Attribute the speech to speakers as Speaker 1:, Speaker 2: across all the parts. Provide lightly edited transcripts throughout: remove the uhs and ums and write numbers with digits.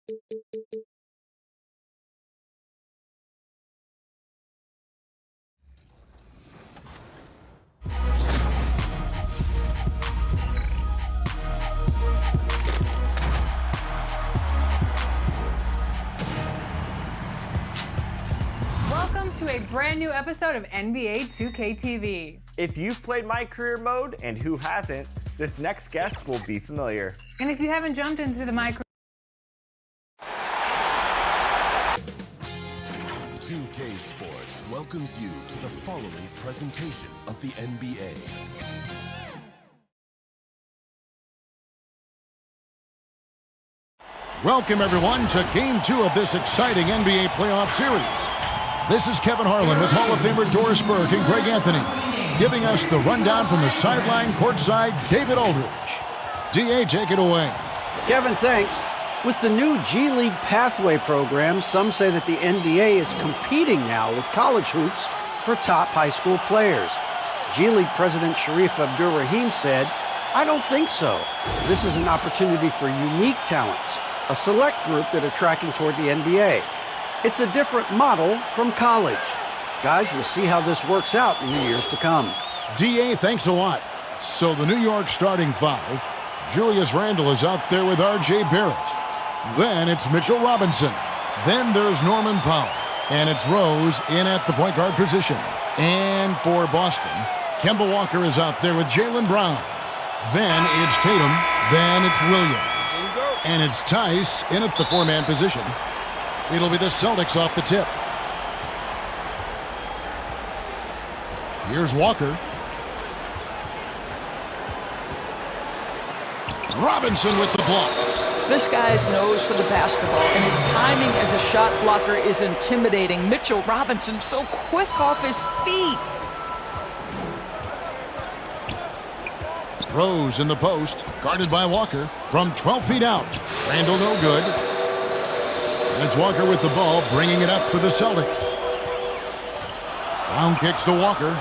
Speaker 1: Welcome to a brand new episode of NBA 2K TV.
Speaker 2: If you've played My Career Mode, and who hasn't, this next guest will be familiar.
Speaker 1: And if you haven't jumped into the My
Speaker 3: 2K Sports welcomes you to the following presentation of the NBA.
Speaker 4: Welcome, everyone, to Game 2 of this exciting NBA playoff series. This is Kevin Harlan with Hall of Famer Doris Burke and Greg Anthony, giving us the rundown from the sideline courtside, David Aldridge. DA, take it away.
Speaker 5: Kevin, thanks. With the new G League Pathway program, some say that the NBA is competing now with college hoops for top high school players. G League President Sharif Abdur-Rahim said, "I don't think so. This is an opportunity for unique talents, a select group that are tracking toward the NBA. It's a different model from college. Guys, we'll see how this works out in the years to come."
Speaker 4: DA, thanks a lot. So the New York starting five, Julius Randle is out there with R.J. Barrett. Then it's Mitchell Robinson. Then there's Norman Powell. And it's Rose in at the point guard position. And for Boston, Kemba Walker is out there with Jaylen Brown. Then it's Tatum. Then it's Williams. And it's Tice in at the four-man position. It'll be the Celtics off the tip. Here's Walker. Robinson with the block.
Speaker 6: This guy's nose for the basketball, and his timing as a shot blocker is intimidating. Mitchell Robinson so quick off his feet.
Speaker 4: Rose in the post, guarded by Walker from 12 feet out. Randle no good. And it's Walker with the ball, bringing it up for the Celtics. Brown kicks to Walker.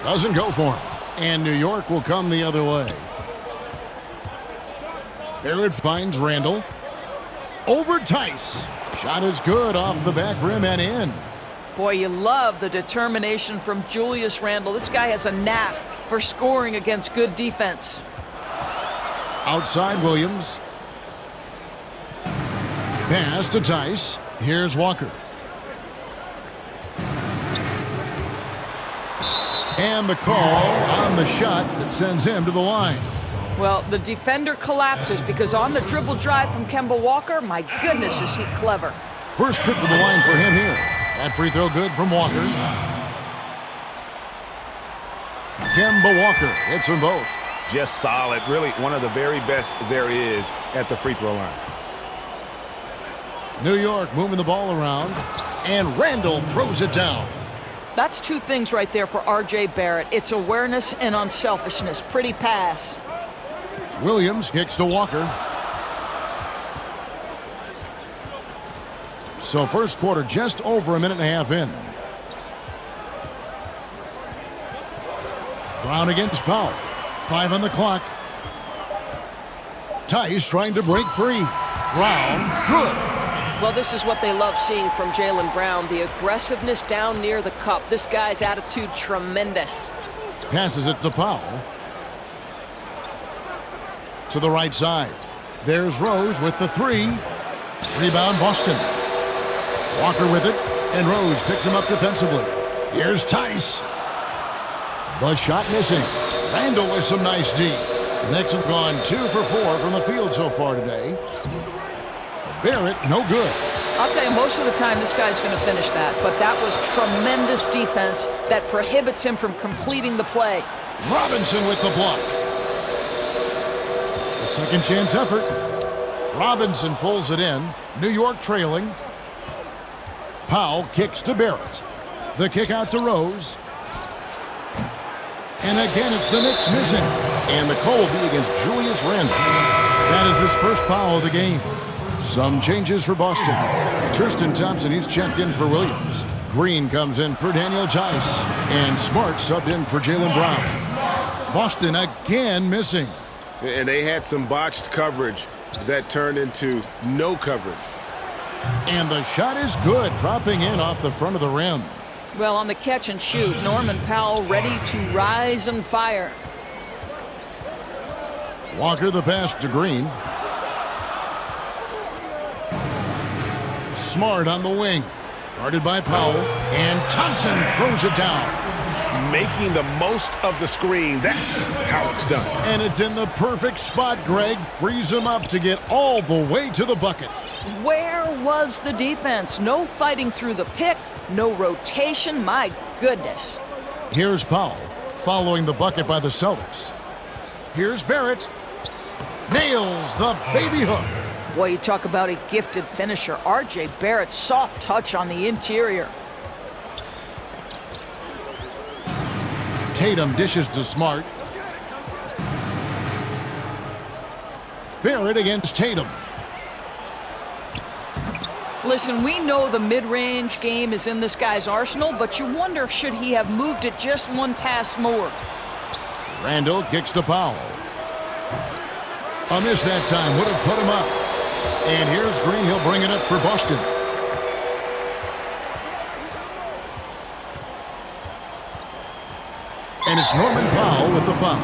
Speaker 4: Doesn't go for him. And New York will come the other way. Barrett finds Randle. Over Tice. Shot is good off the back rim and in.
Speaker 6: Boy, you love the determination from Julius Randle. This guy has a knack for scoring against good defense.
Speaker 4: Outside Williams. Pass to Tice. Here's Walker. And the call on the shot that sends him to the line.
Speaker 6: Well, the defender collapses because on the dribble drive from Kemba Walker, my goodness, is he clever.
Speaker 4: First trip to the line for him here. That free throw good from Walker. Kemba Walker hits them both.
Speaker 7: Just solid. Really one of the very best there is at the free throw line.
Speaker 4: New York moving the ball around. And Randle throws it down.
Speaker 6: That's two things right there for R.J. Barrett. It's awareness and unselfishness. Pretty pass.
Speaker 4: Williams kicks to Walker. So first quarter just over a minute and a half in. Brown against Powell. 5 on the clock. Tice trying to break free. Brown, good.
Speaker 6: Well, this is what they love seeing from Jaylen Brown, the aggressiveness down near the cup. This guy's attitude, tremendous.
Speaker 4: Passes it to Powell. To the right side. There's Rose with the three. Rebound Boston. Walker with it, and Rose picks him up defensively. Here's Tice. The shot missing. Randle with some nice D. The Knicks have gone 2 for 4 from the field so far today. Barrett, no good.
Speaker 6: I'll tell you, most of the time this guy's going to finish that, but that was tremendous defense that prohibits him from completing the play.
Speaker 4: Robinson with the block. A second chance effort. Robinson pulls it in. New York trailing. Powell kicks to Barrett. The kick out to Rose. And again, it's the Knicks missing. And the call will be against Julius Randle. That is his first foul of the game. Some changes for Boston. Tristan Thompson, he's checked in for Williams. Green comes in for Daniel Tice. And Smart subbed in for Jaylen Brown. Boston again missing.
Speaker 7: And they had some botched coverage that turned into no coverage.
Speaker 4: And the shot is good, dropping in off the front of the rim.
Speaker 6: Well, on the catch and shoot, Norman Powell ready to rise and fire.
Speaker 4: Walker the pass to Green. Smart on the wing. Guarded by Powell. And Thompson throws it down.
Speaker 7: Making the most of the screen. That's how it's done.
Speaker 4: And it's in the perfect spot, Greg. Frees him up to get all the way to the bucket.
Speaker 6: Where was the defense? No fighting through the pick, no rotation. My goodness.
Speaker 4: Here's Powell, following the bucket by the Celtics. Here's Barrett. Nails the baby hook.
Speaker 6: Boy, you talk about a gifted finisher. R.J. Barrett, soft touch on the interior.
Speaker 4: Tatum dishes to Smart. Barrett against Tatum.
Speaker 6: Listen, we know the mid-range game is in this guy's arsenal, but you wonder, should he have moved it just one pass more?
Speaker 4: Randall kicks to Powell. A miss that time would have put him up. And here's Green. He'll bring it up for Boston. And it's Norman Powell with the foul.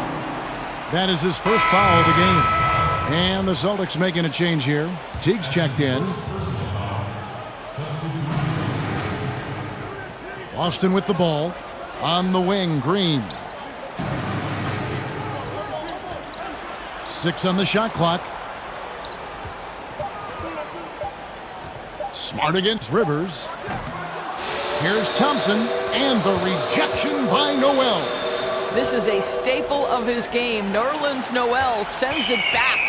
Speaker 4: That is his first foul of the game. And the Celtics making a change here. Teague's checked in. Boston with the ball. On the wing, Green. 6 on the shot clock. Smart against Rivers. Here's Thompson. And the rejection by Noel.
Speaker 6: This is a staple of his game. Nerlens Noel sends it back.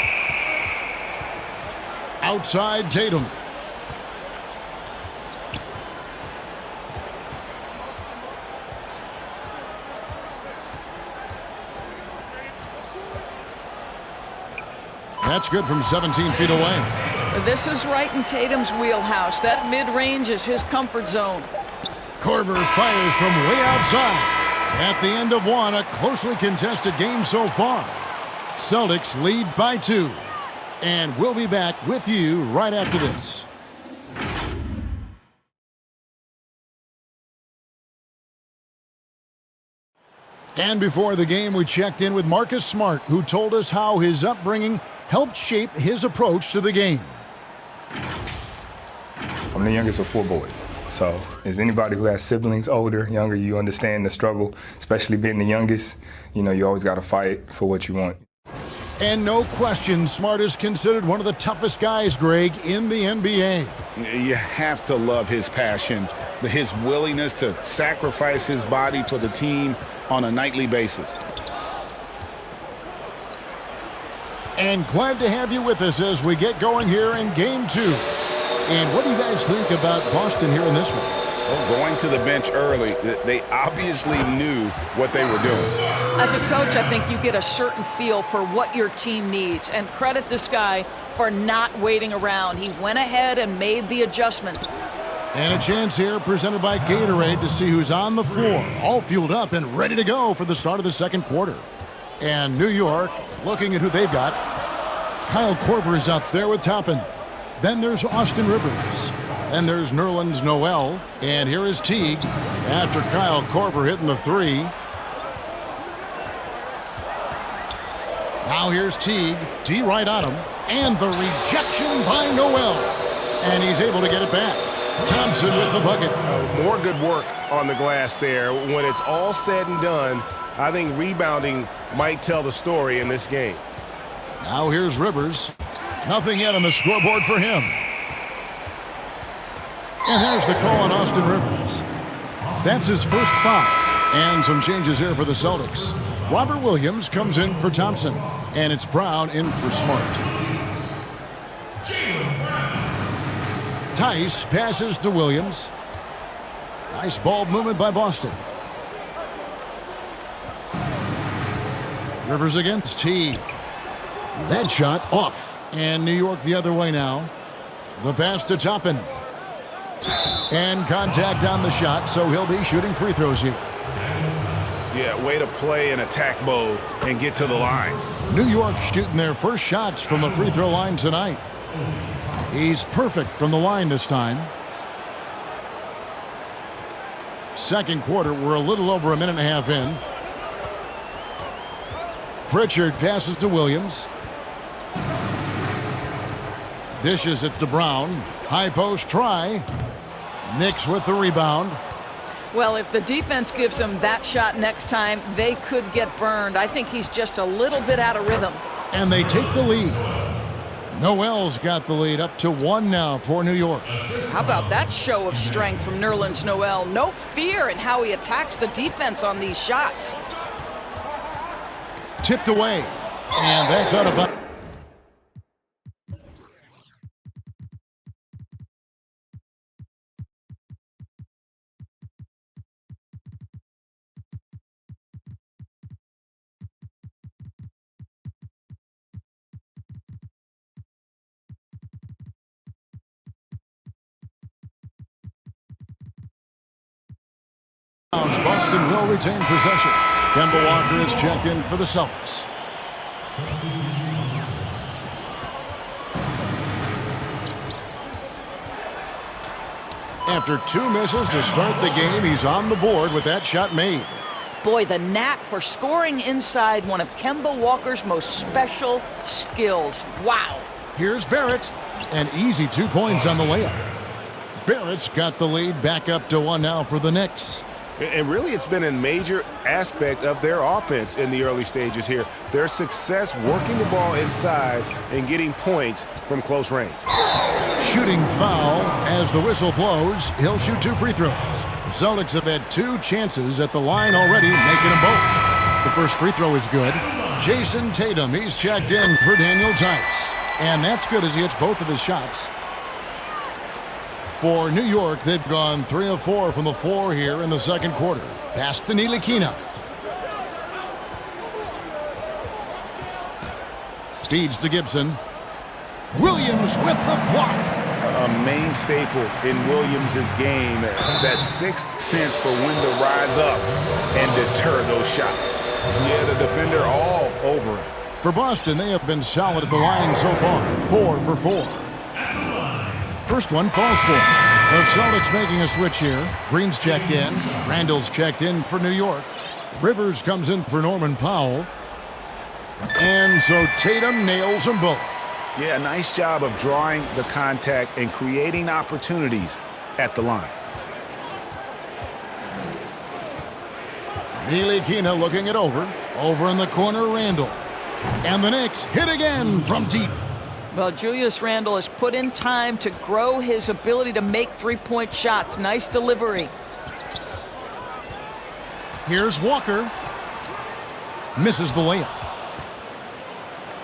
Speaker 4: Outside Tatum. That's good from 17 feet away.
Speaker 6: This is right in Tatum's wheelhouse. That mid-range is his comfort zone.
Speaker 4: Korver fires from way outside. At the end of one, a closely contested game so far. Celtics lead by 2. And we'll be back with you right after this. And before the game, we checked in with Marcus Smart, who told us how his upbringing helped shape his approach to the game.
Speaker 8: I'm the youngest of 4 boys. So as anybody who has siblings, older, younger, you understand the struggle, especially being the youngest. You know, you always got to fight for what you want.
Speaker 4: And no question, Smart is considered one of the toughest guys, Greg, in the NBA.
Speaker 7: You have to love his passion, his willingness to sacrifice his body for the team on a nightly basis.
Speaker 4: And glad to have you with us as we get going here in Game 2. And what do you guys think about Boston here in this one?
Speaker 7: Well, going to the bench early, they obviously knew what they were doing.
Speaker 6: As a coach, I think you get a certain feel for what your team needs. And credit this guy for not waiting around. He went ahead and made the adjustment.
Speaker 4: And a chance here presented by Gatorade to see who's on the floor, all fueled up and ready to go for the start of the second quarter. And New York, looking at who they've got. Kyle Korver is out there with Toppin. Then there's Austin Rivers. Then there's Nerlens Noel. And here is Teague after Kyle Korver hitting the 3. Now here's Teague. T right on him. And the rejection by Noel. And he's able to get it back. Thompson with the bucket.
Speaker 7: More good work on the glass there. When it's all said and done, I think rebounding might tell the story in this game.
Speaker 4: Now here's Rivers. Nothing yet on the scoreboard for him. And there's the call on Austin Rivers. That's his first foul. And some changes here for the Celtics. Robert Williams comes in for Thompson. And it's Brown in for Smart. Tice passes to Williams. Nice ball movement by Boston. Rivers against T. That shot off. And New York the other way now. The pass to Toppin. And contact on the shot, so he'll be shooting free throws here.
Speaker 7: Yeah, way to play in attack mode and get to the line.
Speaker 4: New York shooting their first shots from the free throw line tonight. He's perfect from the line this time. Second quarter, we're a little over a minute and a half in. Pritchard passes to Williams. Dishes it to Brown. High post try. Knicks with the rebound.
Speaker 6: Well, if the defense gives him that shot next time, they could get burned. I think he's just a little bit out of rhythm.
Speaker 4: And they take the lead. Noel's got the lead up to 1 now for New York.
Speaker 6: How about that show of strength from Nerlens Noel? No fear in how he attacks the defense on these shots.
Speaker 4: Tipped away. And that's out of bounds. Boston will retain possession. Kemba Walker is checked in for the Celtics. After 2 misses to start the game, he's on the board with that shot made.
Speaker 6: Boy, the knack for scoring inside, one of Kemba Walker's most special skills. Wow.
Speaker 4: Here's Barrett. An easy 2 points on the layup. Barrett's got the lead back up to 1 now for the Knicks.
Speaker 7: And really, it's been a major aspect of their offense in the early stages here. Their success working the ball inside and getting points from close range.
Speaker 4: Shooting foul as the whistle blows. He'll shoot 2 free throws. The Celtics have had 2 chances at the line already, making them both. The first free throw is good. Jason Tatum, he's checked in for Daniel Tice. And that's good as he hits both of his shots. For New York, they've gone 3 of 4 from the floor here in the second quarter. Pass to Ntilikina. Feeds to Gibson. Williams with the block.
Speaker 7: A main staple in Williams' game, that sixth sense for when to rise up and deter those shots. Yeah, the defender all over it.
Speaker 4: For Boston, they have been solid at the line so far. 4 for 4. First one falls for. The Celtics making a switch here. Green's checked in. Randall's checked in for New York. Rivers comes in for Norman Powell. And so Tatum nails them both.
Speaker 7: Yeah, nice job of drawing the contact and creating opportunities at the line.
Speaker 4: Ntilikina looking it over. Over in the corner, Randall. And the Knicks hit again from deep.
Speaker 6: Well, Julius Randle has put in time to grow his ability to make three-point shots. Nice delivery.
Speaker 4: Here's Walker. Misses the layup.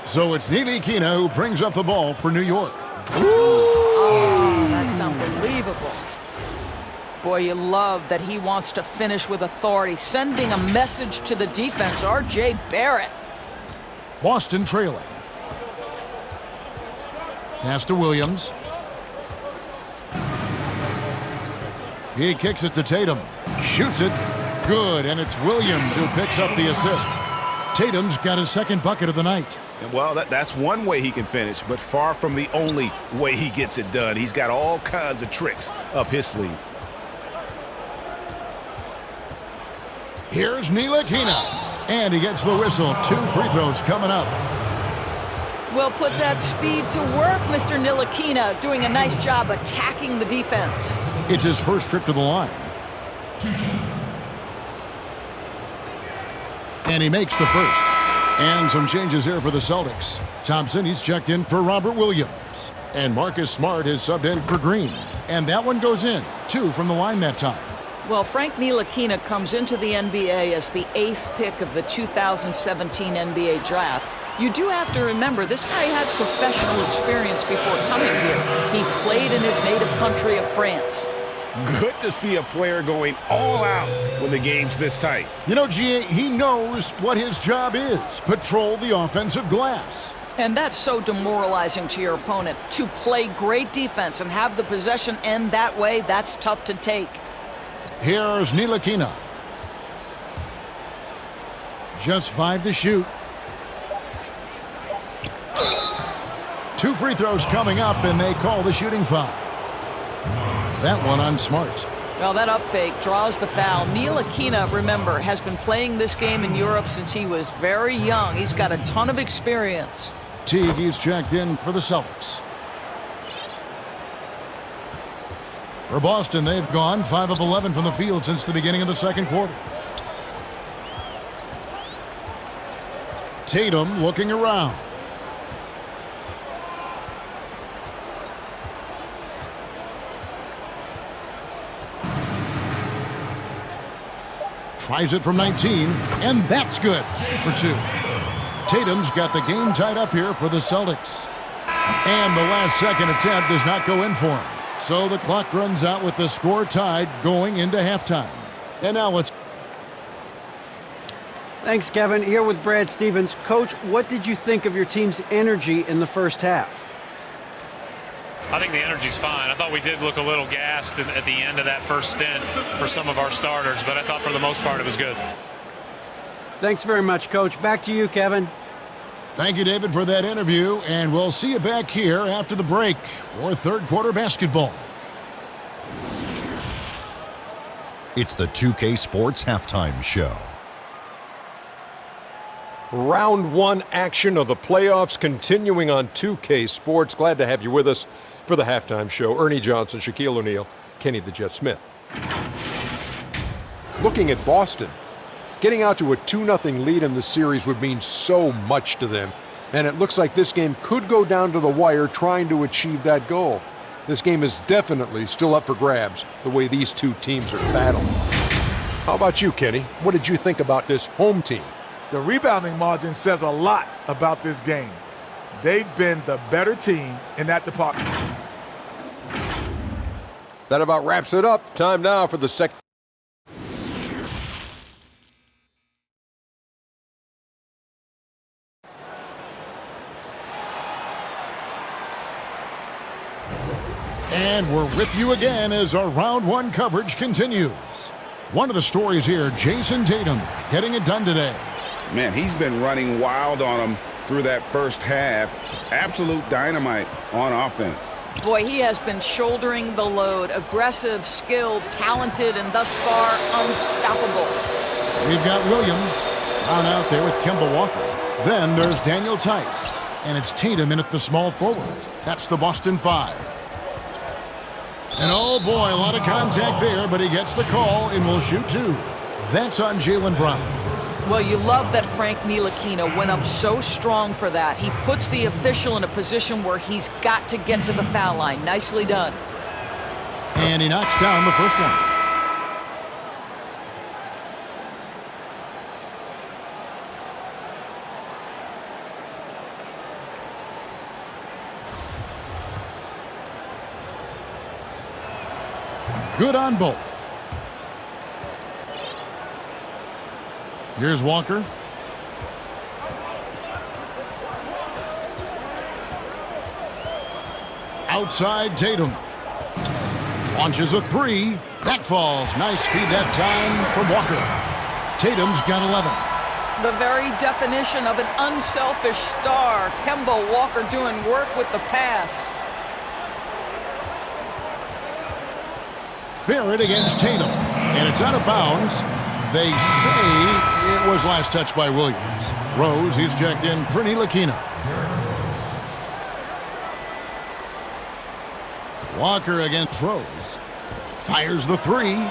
Speaker 4: So it's Ntilikina who brings up the ball for New York.
Speaker 6: Oh, that's unbelievable. Boy, you love that he wants to finish with authority, sending a message to the defense. R.J. Barrett.
Speaker 4: Boston trailing. Pass to Williams. He kicks it to Tatum. Shoots it. Good, and it's Williams who picks up the assist. Tatum's got his second bucket of the night.
Speaker 7: Well, that's one way he can finish, but far from the only way he gets it done. He's got all kinds of tricks up his sleeve.
Speaker 4: Here's Ntilikina. And he gets the whistle. 2 free throws coming up.
Speaker 6: Well, put that speed to work, Mr. Ntilikina, doing a nice job attacking the defense.
Speaker 4: It's his first trip to the line. And he makes the first. And some changes here for the Celtics. Thompson, he's checked in for Robert Williams. And Marcus Smart is subbed in for Green. And that one goes in. 2 from the line that time.
Speaker 6: Well, Frank Ntilikina comes into the NBA as the 8th pick of the 2017 NBA draft. You do have to remember, this guy had professional experience before coming here. He played in his native country of France.
Speaker 7: Good to see a player going all out when the game's this tight.
Speaker 4: You know, G.A., he knows what his job is. Patrol the offensive glass.
Speaker 6: And that's so demoralizing to your opponent. To play great defense and have the possession end that way, that's tough to take.
Speaker 4: Here's Ntilikina. Just 5 to shoot. 2 free throws coming up, and they call the shooting foul. That one on Smart.
Speaker 6: Well, that up fake draws the foul. Ntilikina, remember, has been playing this game in Europe since he was very young. He's got a ton of experience.
Speaker 4: Teague is checked in for the Celtics. For Boston, they've gone 5 of 11 from the field since the beginning of the second quarter. Tatum looking around. Tries it from 19, and that's good for 2. Tatum's got the game tied up here for the Celtics. And the last second attempt does not go in for him. So the clock runs out with the score tied going into halftime. And now let's...
Speaker 5: Thanks, Kevin. Here with Brad Stevens. Coach, what did you think of your team's energy in the first half?
Speaker 9: I think the energy's fine. I thought we did look a little gassed at the end of that first stint for some of our starters, but I thought for the most part it was good.
Speaker 5: Thanks very much, Coach. Back to you, Kevin.
Speaker 4: Thank you, David, for that interview, and we'll see you back here after the break for third quarter basketball.
Speaker 10: It's the 2K Sports Halftime Show.
Speaker 11: Round 1 action of the playoffs continuing on 2K Sports. Glad to have you with us for the halftime show. Ernie Johnson, Shaquille O'Neal, Kenny the Jet Smith. Looking at Boston, getting out to a 2-0 lead in the series would mean so much to them. And it looks like this game could go down to the wire trying to achieve that goal. This game is definitely still up for grabs, the way these two teams are battling. How about you, Kenny? What did you think about this home team?
Speaker 12: The rebounding margin says a lot about this game. They've been the better team in that department.
Speaker 11: That about wraps it up. Time now for the second.
Speaker 4: And we're with you again as our round 1 coverage continues. One of the stories here, Jason Tatum getting it done today.
Speaker 7: Man, he's been running wild on them through that first half. Absolute dynamite on offense.
Speaker 6: Boy, he has been shouldering the load. Aggressive, skilled, talented, and thus far unstoppable.
Speaker 4: We've got Williams down out there with Kemba Walker. Then there's Daniel Tice, and it's Tatum in at the small forward. That's the Boston 5. And oh boy, a lot of contact there, but he gets the call and will shoot 2. That's on Jaylen Brown.
Speaker 6: Well, you love that Frank Ntilikina went up so strong for that. He puts the official in a position where he's got to get to the foul line. Nicely done.
Speaker 4: And he knocks down the first one. Good on both. Here's Walker. Outside Tatum. Launches a 3. That falls. Nice feed that time from Walker. Tatum's got 11.
Speaker 6: The very definition of an unselfish star. Kemba Walker doing work with the pass.
Speaker 4: Barrett against Tatum. And it's out of bounds. They say it was last touched by Williams. Rose, he's checked in for Ntilikina. Walker against Rose. Fires the 3. New York,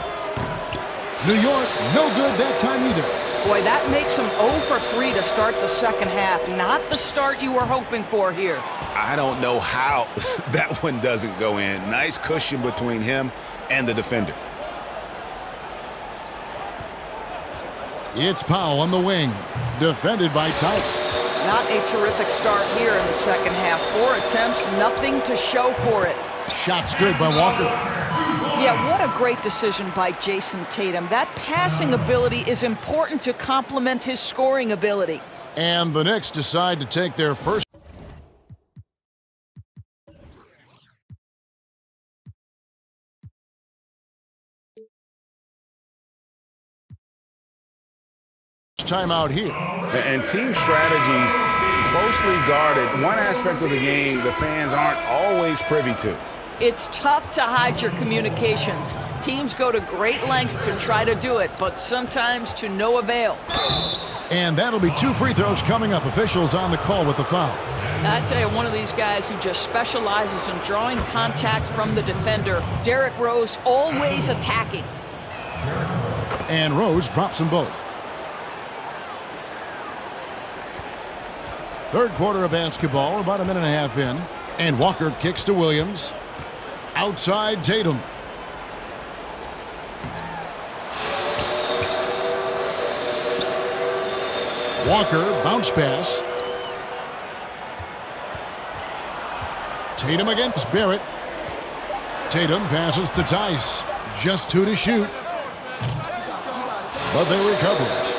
Speaker 4: no good that time either.
Speaker 6: Boy, that makes him 0 for 3 to start the second half. Not the start you were hoping for here.
Speaker 7: I don't know how that one doesn't go in. Nice cushion between him and the defender.
Speaker 4: It's Powell on the wing, defended by Tice.
Speaker 6: Not a terrific start here in the second half. 4 attempts, nothing to show for it.
Speaker 4: Shot's good by Walker.
Speaker 6: Yeah, what a great decision by Jason Tatum. That passing ability is important to complement his scoring ability.
Speaker 4: And the Knicks decide to take their first. timeout here.
Speaker 7: And team strategies closely guarded. One aspect of the game the fans aren't always privy to.
Speaker 6: It's tough to hide your communications. Teams go to great lengths to try to do it, but sometimes to no avail.
Speaker 4: And that'll be 2 free throws coming up. Officials on the call with the foul.
Speaker 6: I tell you, one of these guys who just specializes in drawing contact from the defender. Derrick Rose always attacking.
Speaker 4: And Rose drops them both. Third quarter of basketball, about a minute and a half in. And Walker kicks to Williams. Outside Tatum. Walker, bounce pass. Tatum against Barrett. Tatum passes to Tice. Just 2 to shoot. But they recover it.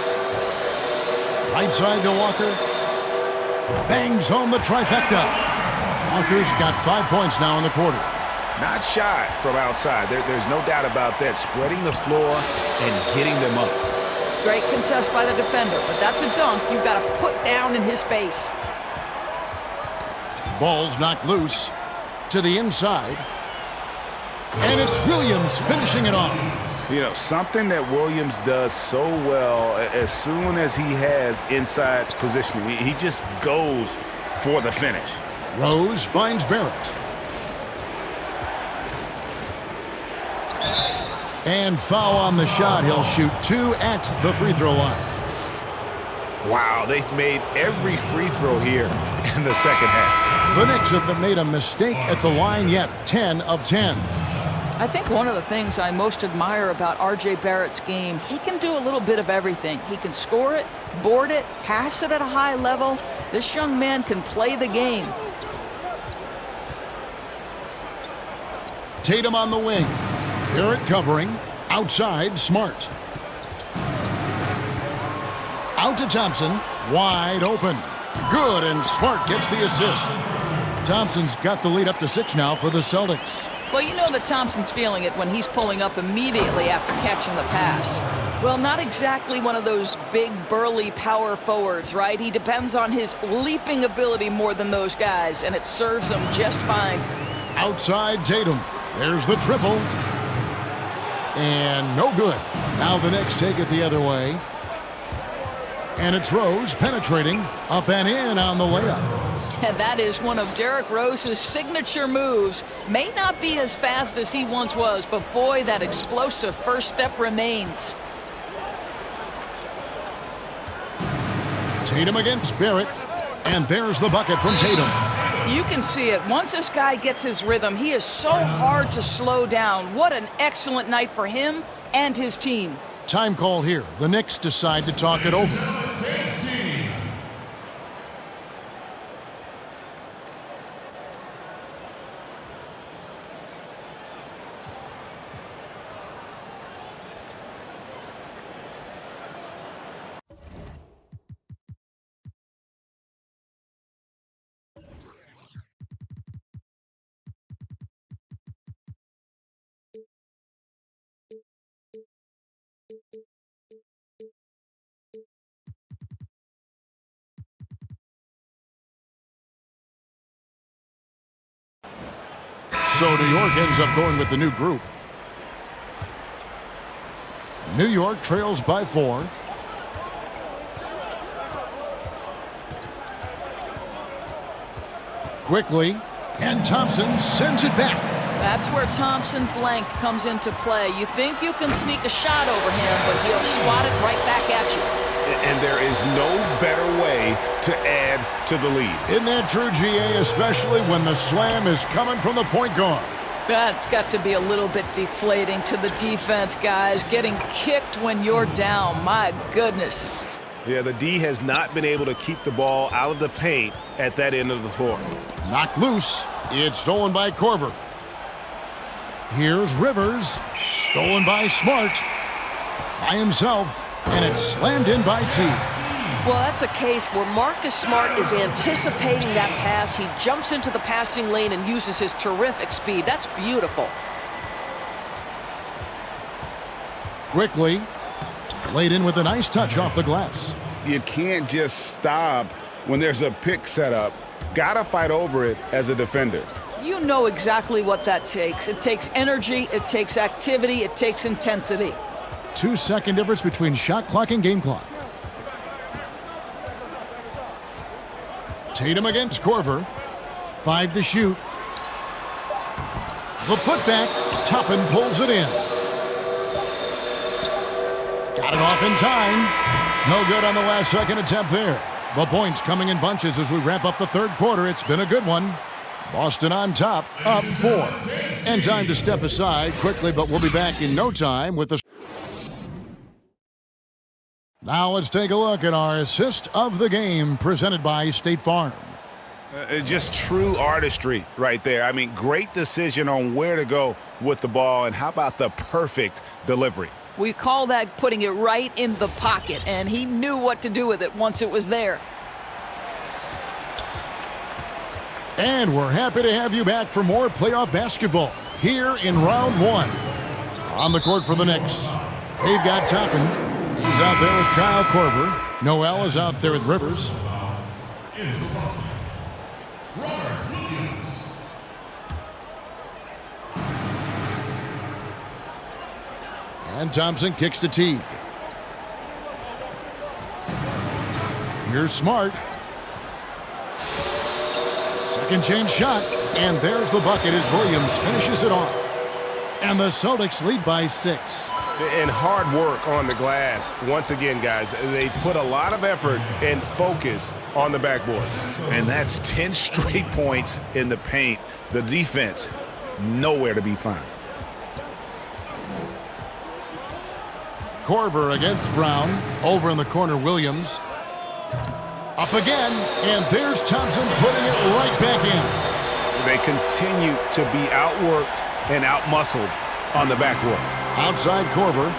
Speaker 4: Right side to Walker. Bangs home the trifecta. Walker's got 5 points now in the quarter.
Speaker 7: Not shy from outside. There's no doubt about that. Spreading the floor and getting them up.
Speaker 6: Great contest by the defender, but that's a dunk you've got to put down in his face.
Speaker 4: Ball's knocked loose to the inside. And it's Williams finishing it off.
Speaker 7: You know, something that Williams does so well, as soon as he has inside positioning, he just goes for the finish.
Speaker 4: Rose finds Barrett. And foul on the shot. He'll shoot 2 at the free throw line.
Speaker 7: Wow, they've made every free throw here in the second half.
Speaker 4: The Knicks haven't made a mistake at the line yet. 10 of 10.
Speaker 6: I think one of the things I most admire about R.J. Barrett's game, he can do a little bit of everything. He can score it, board it, pass it at a high level. This young man can play the game.
Speaker 4: Tatum on the wing. Barrett covering. Outside, Smart. Out to Thompson. Wide open. Good, and Smart gets the assist. Thompson's got the lead up to 6 now for the Celtics.
Speaker 6: Well, you know that Thompson's feeling it when he's pulling up immediately after catching the pass. Well, not exactly one of those big, burly power forwards, right? He depends on his leaping ability more than those guys, and it serves him just fine.
Speaker 4: Outside Tatum. There's the triple. And no good. Now the Knicks take it the other way. And it's Rose penetrating up and in on the layup.
Speaker 6: And that is one of Derrick Rose's signature moves. May not be as fast as he once was, but boy, that explosive first step remains.
Speaker 4: Tatum against Barrett. And there's the bucket from Tatum.
Speaker 6: You can see it. Once this guy gets his rhythm, he is so hard to slow down. What an excellent night for him and his team.
Speaker 4: Time call here. The Knicks decide to talk it over. So New York ends up going with the new group. New York trails by 4. Quickly, and Thompson sends it back.
Speaker 6: That's where Thompson's length comes into play. You think you can sneak a shot over him, but he'll swat it right back at you.
Speaker 7: And there is no better way to add to the lead.
Speaker 4: Isn't that true, GA, especially when the slam is coming from the point guard?
Speaker 6: That's got to be a little bit deflating to the defense, guys. Getting kicked when you're down, my goodness.
Speaker 7: Yeah, the D has not been able to keep the ball out of the paint at that end of the floor.
Speaker 4: Knocked loose. It's stolen by Korver. Here's Rivers. Stolen by Smart. By himself. And it's slammed in by T.
Speaker 13: Well, that's a case where Marcus Smart is anticipating that pass. He jumps into the passing lane and uses his terrific speed. That's beautiful.
Speaker 4: Quickly. Laid in with a nice touch off the glass.
Speaker 7: You can't just stop when there's a pick set up. Gotta fight over it as a defender.
Speaker 6: You know exactly what that takes. It takes energy, it takes activity, it takes intensity.
Speaker 4: 2-second difference between shot clock and game clock. Tatum against Korver. 5 to shoot. The putback. Toppin pulls it in. Got it off in time. No good on the last second attempt there. The points coming in bunches as we wrap up the third quarter. It's been a good one. Boston on top, up 4. And time to step aside quickly, but we'll be back in no time with the... Now let's take a look at our assist of the game presented by State Farm.
Speaker 7: Just true artistry right there. I mean, great decision on where to go with the ball, and how about the perfect delivery?
Speaker 6: We call that putting it right in the pocket, and he knew what to do with it once it was there.
Speaker 4: And we're happy to have you back for more playoff basketball here in round 1. On the court for the Knicks, they've got Toppin. He's out there with Kyle Korver. Noel is out there with Rivers. And Thompson kicks to Teague. Here's Smart. Second chance shot, and there's the bucket as Williams finishes it off. And the Celtics lead by 6.
Speaker 7: And hard work on the glass. Once again, guys, they put a lot of effort and focus on the backboard. And that's 10 straight points in the paint. The defense, nowhere to be found.
Speaker 4: Korver against Brown. Over in the corner, Williams. Up again, and there's Thompson putting it right back in.
Speaker 7: They continue to be outworked and outmuscled on the backboard.
Speaker 4: Outside Korver.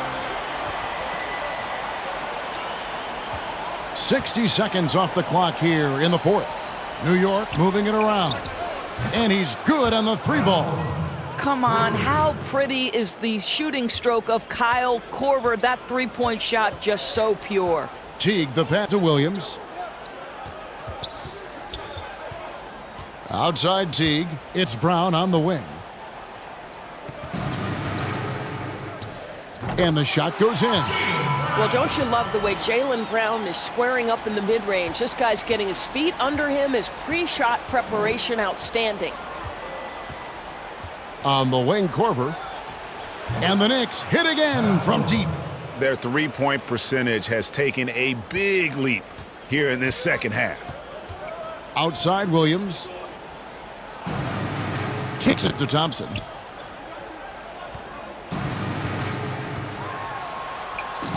Speaker 4: 60 seconds off the clock here in the fourth. New York moving it around. And he's good on the 3-ball.
Speaker 6: Come on, how pretty is the shooting stroke of Kyle Korver? That 3-point shot just so pure.
Speaker 4: Teague the pass to Williams. Outside Teague, it's Brown on the wing. And the shot goes in.
Speaker 13: Well, don't you love the way Jaylen Brown is squaring up in the mid-range? This guy's getting his feet under him, his pre-shot preparation outstanding.
Speaker 4: On the wing, Korver. And the Knicks hit again from deep.
Speaker 7: Their 3-point percentage has taken a big leap here in this second half.
Speaker 4: Outside Williams. Kicks it to Thompson.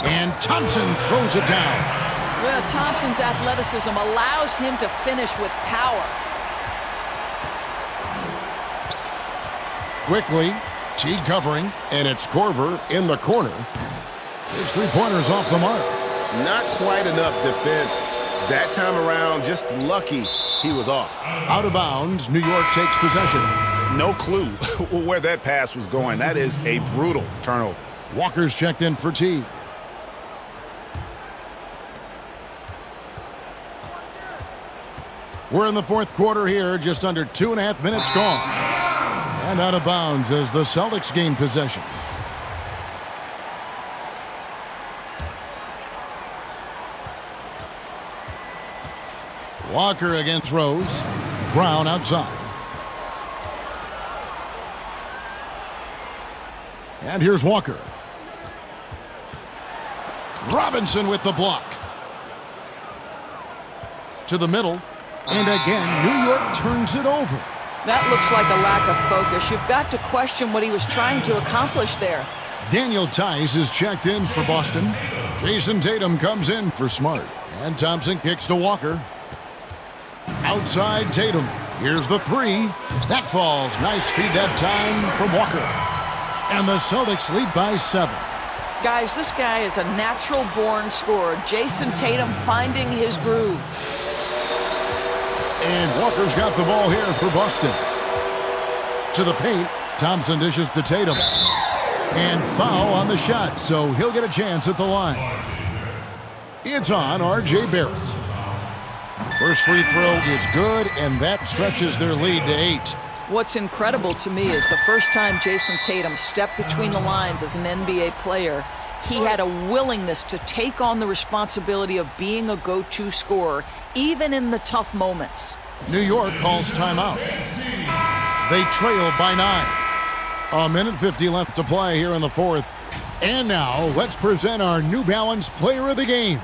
Speaker 4: And Thompson throws it down.
Speaker 6: Well, Thompson's athleticism allows him to finish with power.
Speaker 4: Quickly, Teague covering, and it's Korver in the corner. His 3-pointer's off the mark.
Speaker 7: Not quite enough defense that time around. Just lucky he was off.
Speaker 4: Out of bounds, New York takes possession.
Speaker 7: No clue where that pass was going. That is a brutal turnover.
Speaker 4: Walker's checked in for Teague. We're in the fourth quarter here, just under 2.5 minutes gone. And out of bounds as the Celtics gain possession. Walker against Rose. Brown outside. And here's Walker. Robinson with the block. To the middle. And again, New York turns it over.
Speaker 6: That looks like a lack of focus. You've got to question what he was trying to accomplish there.
Speaker 4: Daniel Tice is checked in for Boston. Jason Tatum comes in for Smart. And Thompson kicks to Walker. Outside Tatum. Here's the 3. That falls. Nice feed that time from Walker. And the Celtics lead by 7.
Speaker 6: Guys, this guy is a natural-born scorer. Jason Tatum finding his groove.
Speaker 4: And Walker's got the ball here for Boston. To the paint. Thompson dishes to Tatum. And foul on the shot, so he'll get a chance at the line. It's on R.J. Barrett. First free throw is good, and that stretches their lead to 8.
Speaker 6: What's incredible to me is the first time Jason Tatum stepped between the lines as an NBA player, he had a willingness to take on the responsibility of being a go-to scorer, even in the tough moments.
Speaker 4: New York calls timeout. They trail by 9. A minute 50 left to play here in the fourth. And now, let's present our New Balance Player of the Game,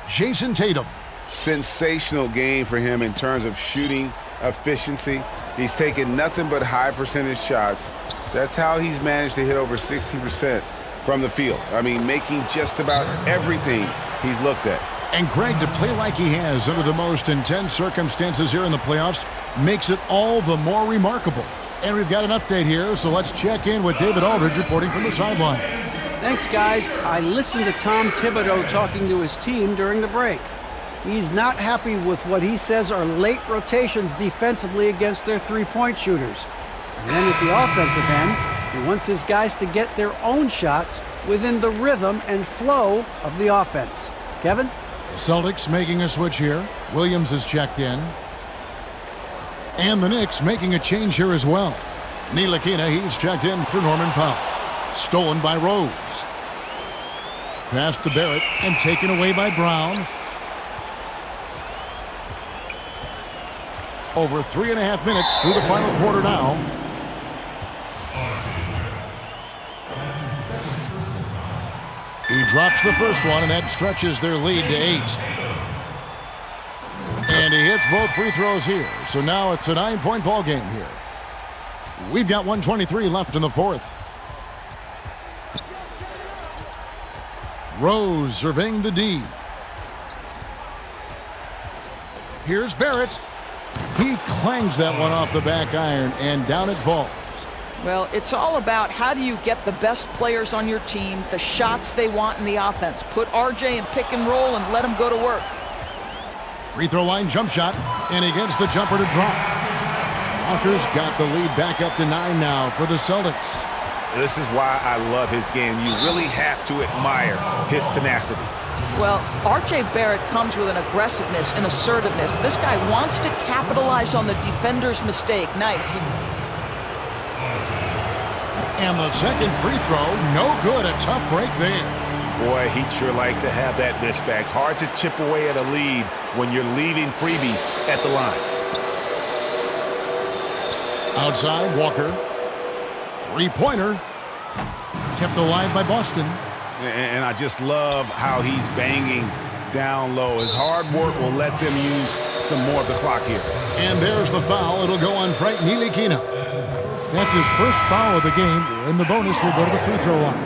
Speaker 4: Jason Tatum.
Speaker 7: Sensational game for him in terms of shooting efficiency. He's taken nothing but high percentage shots. That's how he's managed to hit over 60% from the field. I mean, making just about everything he's looked at.
Speaker 4: And Greg, to play like he has under the most intense circumstances here in the playoffs makes it all the more remarkable. And we've got an update here, so let's check in with David Aldridge reporting from the sideline.
Speaker 5: Thanks, guys. I listened to Tom Thibodeau talking to his team during the break. He's not happy with what he says are late rotations defensively against their three-point shooters. And then at the offensive end, he wants his guys to get their own shots within the rhythm and flow of the offense. Kevin?
Speaker 4: Celtics making a switch here. Williams is checked in. And the Knicks making a change here as well. Ntilikina, he's checked in for Norman Powell. Stolen by Rose. Pass to Barrett and taken away by Brown. Over 3.5 minutes through the final quarter now. He drops the first one, and that stretches their lead to 8. And he hits both free throws here. So now it's a 9-point ball game here. We've got 1:23 left in the fourth. Rose surveying the D. Here's Barrett. He clangs that one off the back iron, and down it falls.
Speaker 6: Well, it's all about how do you get the best players on your team, the shots they want in the offense. Put RJ in pick and roll and let him go to work.
Speaker 4: Free throw line jump shot, and he gets the jumper to drop. Walker's got the lead back up to 9 now for the Celtics.
Speaker 7: This is why I love his game. You really have to admire his tenacity.
Speaker 6: Well, R.J. Barrett comes with an aggressiveness and assertiveness. This guy wants to capitalize on the defender's mistake. Nice.
Speaker 4: And the second free throw, no good. A tough break there.
Speaker 7: Boy, he'd sure like to have that miss back. Hard to chip away at a lead when you're leaving freebies at the line.
Speaker 4: Outside, Walker. Three-pointer. Kept alive by Boston.
Speaker 7: And I just love how he's banging down low. His hard work will let them use some more of the clock here.
Speaker 4: And there's the foul. It'll go on Frank Ntilikina. That's his first foul of the game, and the bonus will go to the free throw line.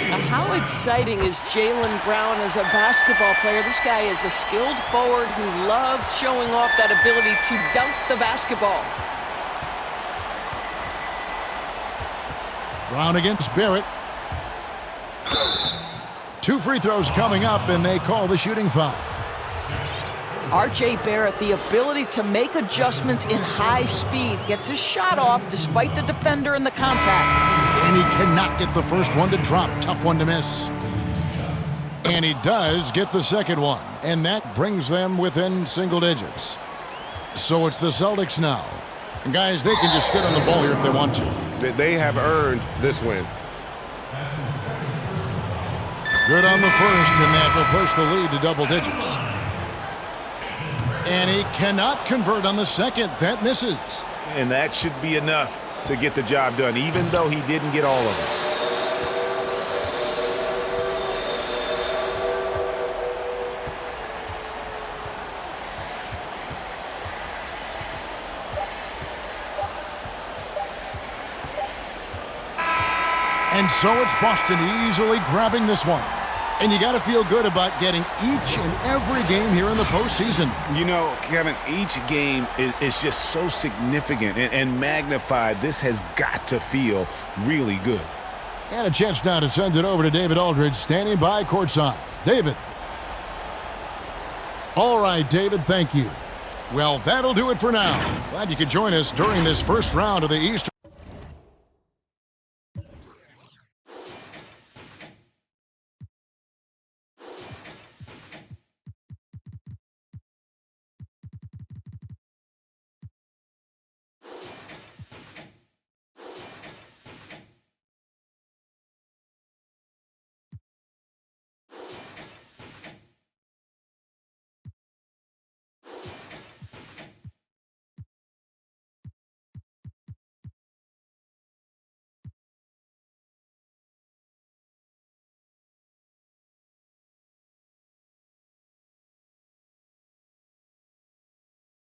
Speaker 13: Now, how exciting is Jaylen Brown as a basketball player? This guy is a skilled forward who loves showing off that ability to dunk the basketball.
Speaker 4: Brown against Barrett. 2 free throws coming up, and they call the shooting foul.
Speaker 6: R.J. Barrett, the ability to make adjustments in high speed, gets his shot off despite the defender and the contact.
Speaker 4: And he cannot get the first one to drop. Tough one to miss. And he does get the second one, and that brings them within single digits. So it's the Celtics now. And guys, they can just sit on the ball here if they want to.
Speaker 7: They have earned this win.
Speaker 4: Good on the first, and that will push the lead to double digits. And he cannot convert on the second. That misses.
Speaker 7: And that should be enough to get the job done, even though he didn't get all of it.
Speaker 4: And so it's Boston easily grabbing this one. And you got to feel good about getting each and every game here in the postseason.
Speaker 7: You know, Kevin, each game is just so significant and magnified. This has got to feel really good.
Speaker 4: And a chance now to send it over to David Aldridge, standing by courtside. David. All right, David, thank you. Well, that'll do it for now. Glad you could join us during this first round of the Eastern.